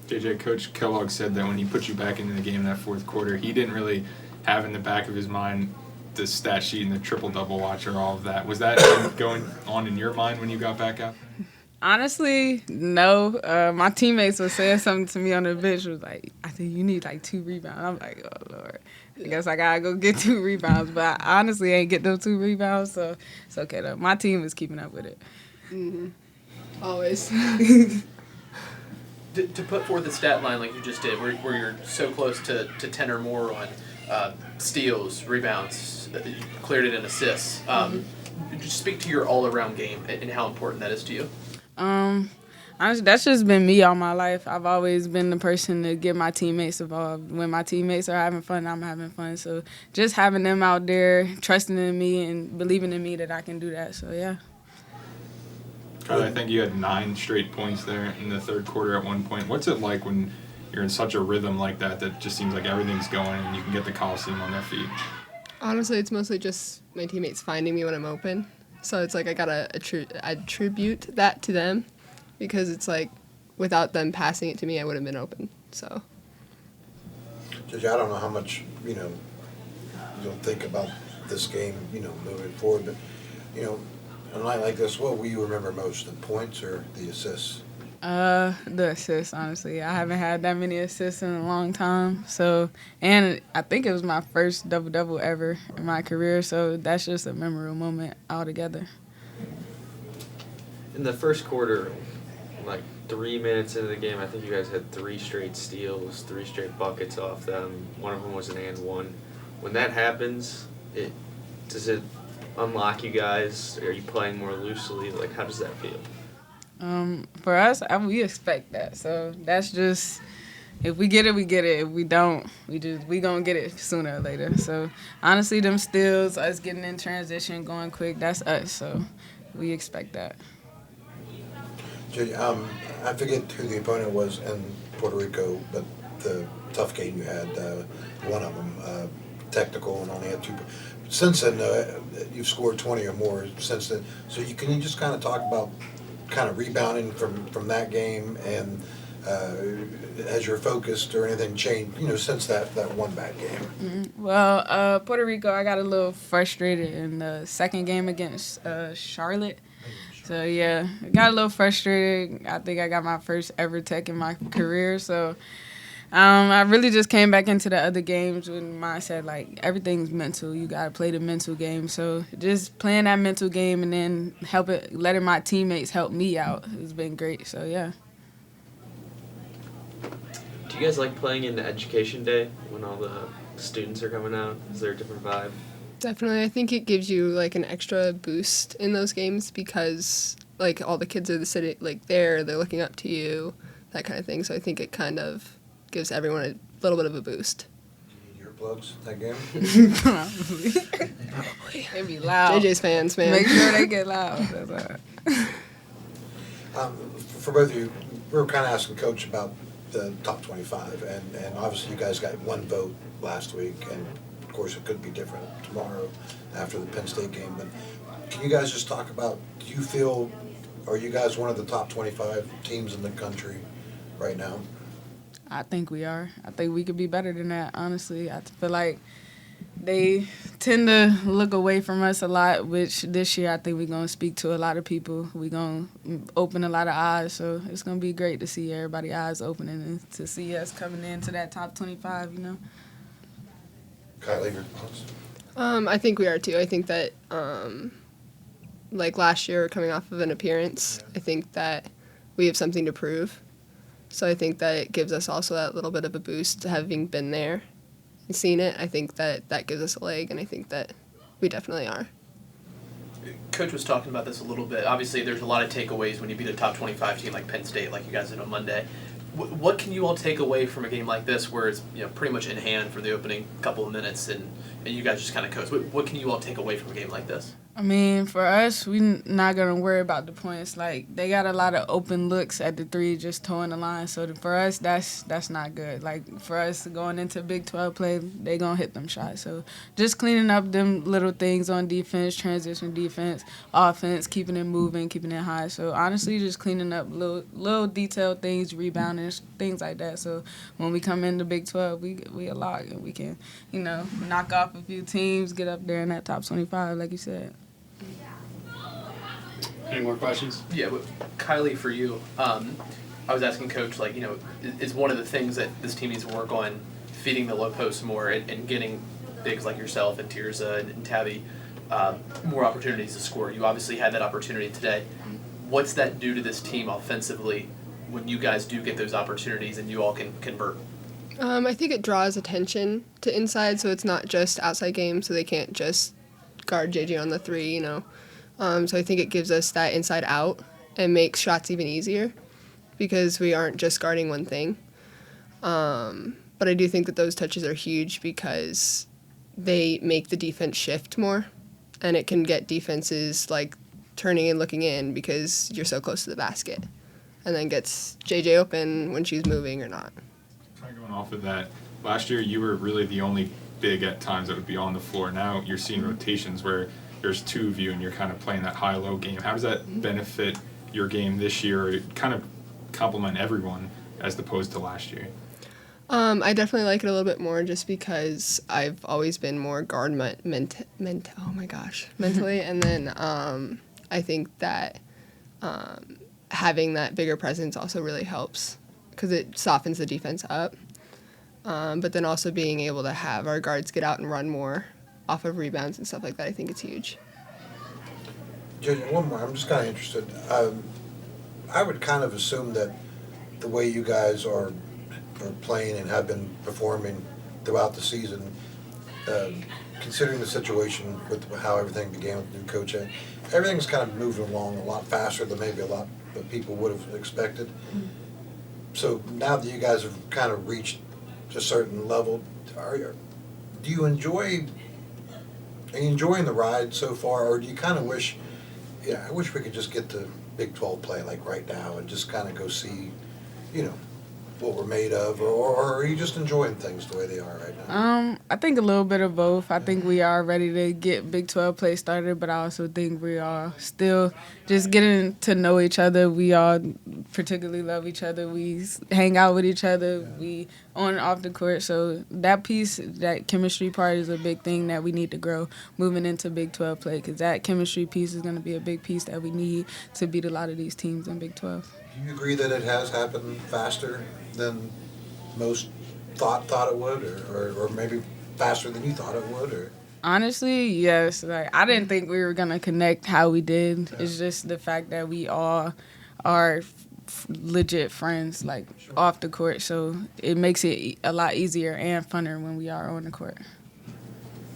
JJ, Coach Kellogg said that when he put you back into the game in that fourth quarter, he didn't really have in the back of his mind the stat sheet and the triple-double watch or all of that. Was that going on in your mind when you got back out? Honestly, no. My teammates were saying something to me on the bench. Was like, I think you need like 2 rebounds. I'm like, oh, Lord. I guess I got to go get 2 rebounds. But I honestly ain't get those 2 rebounds, so it's okay, though. My team is keeping up with it. Mm-hmm. Always. To put forth a stat line like you just did, where you're so close to 10 or more on steals, rebounds, cleared it in assists, just speak to your all-around game and how important that is to you. Honestly, that's just been me all my life. I've always been the person to get my teammates involved. When my teammates are having fun, I'm having fun. So just having them out there, trusting in me and believing in me that I can do that. So, yeah. I think you had 9 straight points there in the third quarter at one point. What's it like when you're in such a rhythm like that just seems like everything's going and you can get the Coliseum on their feet? Honestly, it's mostly just my teammates finding me when I'm open. So it's like I got to attribute that to them because it's like without them passing it to me, I would have been open. So. Judge, I don't know how much, you don't think about this game, moving forward, but, a night like this, what will you remember most, the points or the assists? The assists, honestly. I haven't had that many assists in a long time. So, and I think it was my first double-double ever in my career, so that's just a memorable moment altogether. In the first quarter, like 3 minutes into the game, I think you guys had 3 straight steals, 3 straight buckets off them. One of them was an and one. When that happens, does it unlock you guys? Are you playing more loosely? Like, how does that feel? For us, we expect that. So that's just, if we get it, we get it. If we don't, we gonna get it sooner or later. So honestly, them steals, us getting in transition, going quick, that's us. So we expect that. I forget who the opponent was in Puerto Rico, but the tough game you had, one of them, technical and only had 2. Since then, you've scored 20 or more since then. So can you just kind of talk about kind of rebounding from that game and has your focus or anything changed, since that one bad game? Mm-hmm. Well, Puerto Rico, I got a little frustrated in the second game against Charlotte. So, yeah, I got a little frustrated. I think I got my first ever tech in my career. So, I really just came back into the other games with mindset, like, everything's mental. You got to play the mental game. So, just playing that mental game and then letting my teammates help me out has been great. So, yeah. Do you guys like playing in Education Day when all the students are coming out? Is there a different vibe? Definitely. I think it gives you, like, an extra boost in those games because, like, all the kids are they're looking up to you, that kind of thing. So I think it kind of gives everyone a little bit of a boost. Do you need earplugs that game? Probably. It'd be loud. JJ's fans, man. Make sure they get loud. That's all right. For both of you, we were kind of asking Coach about the top 25, and obviously you guys got 1 vote last week, and of course it could be different tomorrow after the Penn State game, but can you guys just talk about, are you guys one of the top 25 teams in the country right now? I think we are. I think we could be better than that, honestly. I feel like they tend to look away from us a lot, which this year I think we're going to speak to a lot of people. We're going to open a lot of eyes, so it's going to be great to see everybody's eyes opening and to see us coming into that top 25, Kylee, your thoughts? I think we are, too. I think that, like last year, coming off of an appearance, I think that we have something to prove. So I think that it gives us also that little bit of a boost to having been there and seen it. I think that gives us a leg, and I think that we definitely are. Coach was talking about this a little bit. Obviously, there's a lot of takeaways when you beat a top 25 team like Penn State, like you guys did on Monday. What can you all take away from a game like this where it's pretty much in hand for the opening couple of minutes and you guys just kind of coast? What can you all take away from a game like this? I mean, for us, we not gonna worry about the points. Like, they got a lot of open looks at the three, just towing the line. So for us, that's not good. Like, for us going into Big 12 play, they gonna hit them shots. So just cleaning up them little things on defense, transition defense, offense, keeping it moving, keeping it high. So honestly, just cleaning up little detailed things, rebounding, things like that. So when we come into Big 12, we a lock and we can, knock off a few teams, get up there in that top 25, like you said. Any more questions? Yeah, but Kylee, for you, I was asking Coach, is one of the things that this team needs to work on feeding the low post more and getting bigs like yourself and Tirza and Tabby more opportunities to score. You obviously had that opportunity today. What's that do to this team offensively when you guys do get those opportunities and you all can convert? I think it draws attention to inside, so it's not just outside game, so they can't just guard JJ on the three, So I think it gives us that inside out and makes shots even easier because we aren't just guarding one thing. But I do think that those touches are huge because they make the defense shift more, and it can get defenses like turning and looking in because you're so close to the basket, and then gets JJ open when she's moving or not. Kind of going off of that, last year you were really the only big at times that would be on the floor. Now you're seeing rotations where there's two of you and you're kind of playing that high-low game. How does that benefit your game this year, or kind of complement everyone as opposed to last year? I definitely like it a little bit more just because I've always been more guard mentally, and then I think that having that bigger presence also really helps because it softens the defense up. But then also being able to have our guards get out and run more off of rebounds and stuff like that, I think it's huge. JJ, one more. I'm just kind of interested. I would kind of assume that the way you guys are playing and have been performing throughout the season, considering the situation with how everything began with the new coach, everything's kind of moving along a lot faster than maybe a lot that people would have expected. So now that you guys have kind of reached a certain level, are you enjoying the ride so far, or do you kind of wish, I wish we could just get to Big 12 play like right now and just kind of go see, what we're made of, or are you just enjoying things the way they are right now? I think a little bit of both. I think we are ready to get Big 12 play started, but I also think we are still just getting to know each other. We all particularly love each other. We hang out with each other. We on and off the court. So that piece, that chemistry part is a big thing that we need to grow moving into Big 12 play, because that chemistry piece is going to be a big piece that we need to beat a lot of these teams in Big 12. Do you agree that it has happened faster than most thought it would, or maybe faster than you thought it would? Or honestly, yes. Like, I didn't think we were gonna connect how we did. Yeah. It's just the fact that we all are legit friends, like off the court. So it makes it a lot easier and funner when we are on the court.